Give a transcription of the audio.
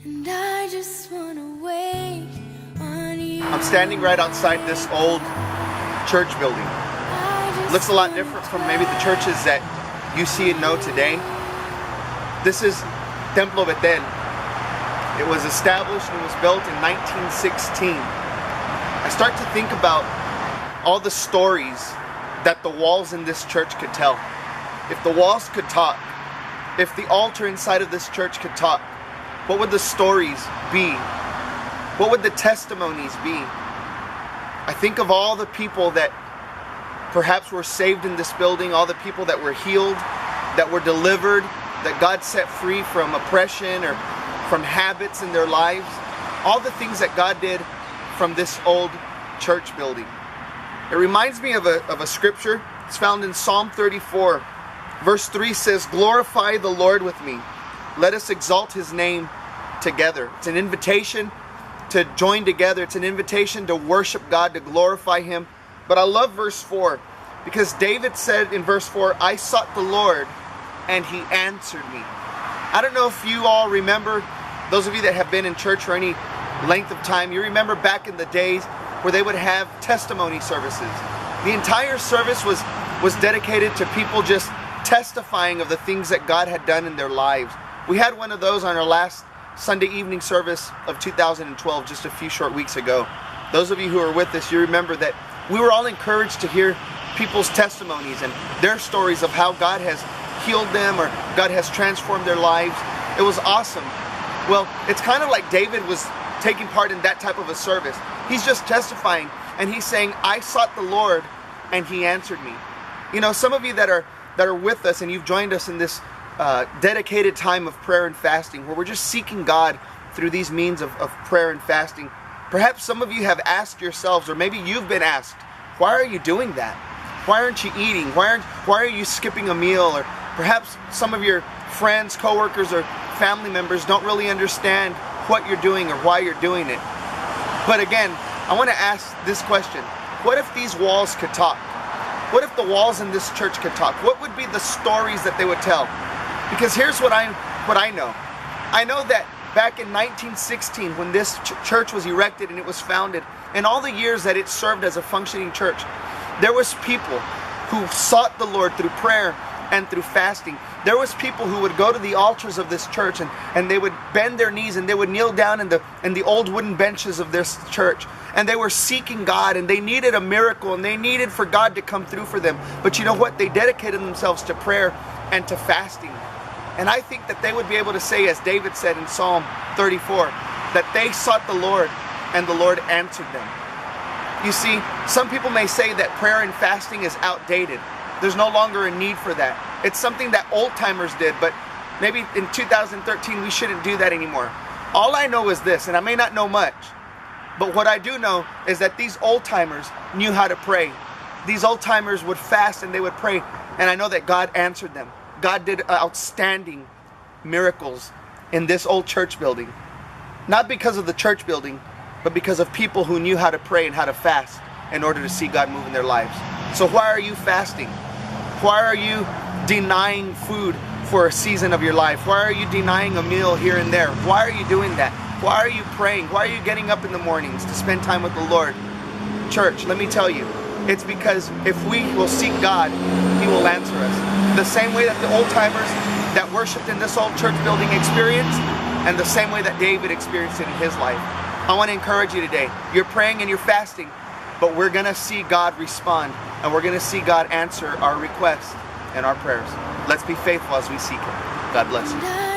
And I just wanna wait on you. I'm standing right outside this old church building. Looks a lot different from maybe the churches that you see and know today. This is Templo Betel. It was established and it was built in 1916. I start to think about all the stories that the walls in this church could tell. If the walls could talk, if the altar inside of this church could talk, what would the stories be? What would the testimonies be? I think of all the people that perhaps were saved in this building, all the people that were healed, that were delivered, that God set free from oppression or from habits in their lives, all the things that God did from this old church building. It reminds me of a scripture. It's found in Psalm 34. Verse 3 says, "Glorify the Lord with me. Let us exalt his name together." It's an invitation to join together. It's an invitation to worship God, to glorify him. But I love verse 4 because David said in verse 4, "I sought the Lord and he answered me." I don't know if you all remember, those of you that have been in church for any length of time, you remember back in the days where they would have testimony services. The entire service was dedicated to people just testifying of the things that God had done in their lives. We had one of those on our last Sunday evening service of 2012, just a few short weeks ago. Those of you who are with us, you remember that we were all encouraged to hear people's testimonies and their stories of how God has healed them or God has transformed their lives. It was awesome. Well, it's kind of like David was taking part in that type of a service. He's just testifying and he's saying, "I sought the Lord and he answered me." You know, some of you that are with us and you've joined us in this dedicated time of prayer and fasting where we're just seeking God through these means of prayer and fasting. Perhaps some of you have asked yourselves, or maybe you've been asked, why are you doing that? Why aren't you eating? Why are you skipping a meal? Or perhaps some of your friends, coworkers, or family members don't really understand what you're doing or why you're doing it. But again, I want to ask this question. What if these walls could talk? What if the walls in this church could talk? What would be the stories that they would tell? Because here's what I know. I know that back in 1916 when this church was erected and it was founded, and all the years that it served as a functioning church, there was people who sought the Lord through prayer and through fasting. There was people who would go to the altars of this church and they would bend their knees and they would kneel down in the old wooden benches of this church. And they were seeking God and they needed a miracle and they needed for God to come through for them. But you know what? They dedicated themselves to prayer and to fasting. And I think that they would be able to say, as David said in Psalm 34, that they sought the Lord and the Lord answered them. You see, some people may say that prayer and fasting is outdated. There's no longer a need for that. It's something that old timers did, but maybe in 2013 we shouldn't do that anymore. All I know is this, and I may not know much, but what I do know is that these old timers knew how to pray. These old timers would fast and they would pray, and I know that God answered them. God did outstanding miracles in this old church building. Not because of the church building, but because of people who knew how to pray and how to fast in order to see God move in their lives. So why are you fasting? Why are you denying food for a season of your life? Why are you denying a meal here and there? Why are you doing that? Why are you praying? Why are you getting up in the mornings to spend time with the Lord? Church, let me tell you, it's because if we will seek God, He will answer us. The same way that the old timers that worshiped in this old church building experienced, and the same way that David experienced it in his life. I want to encourage you today. You're praying and you're fasting, but we're going to see God respond, and we're going to see God answer our requests and our prayers. Let's be faithful as we seek Him. God bless you.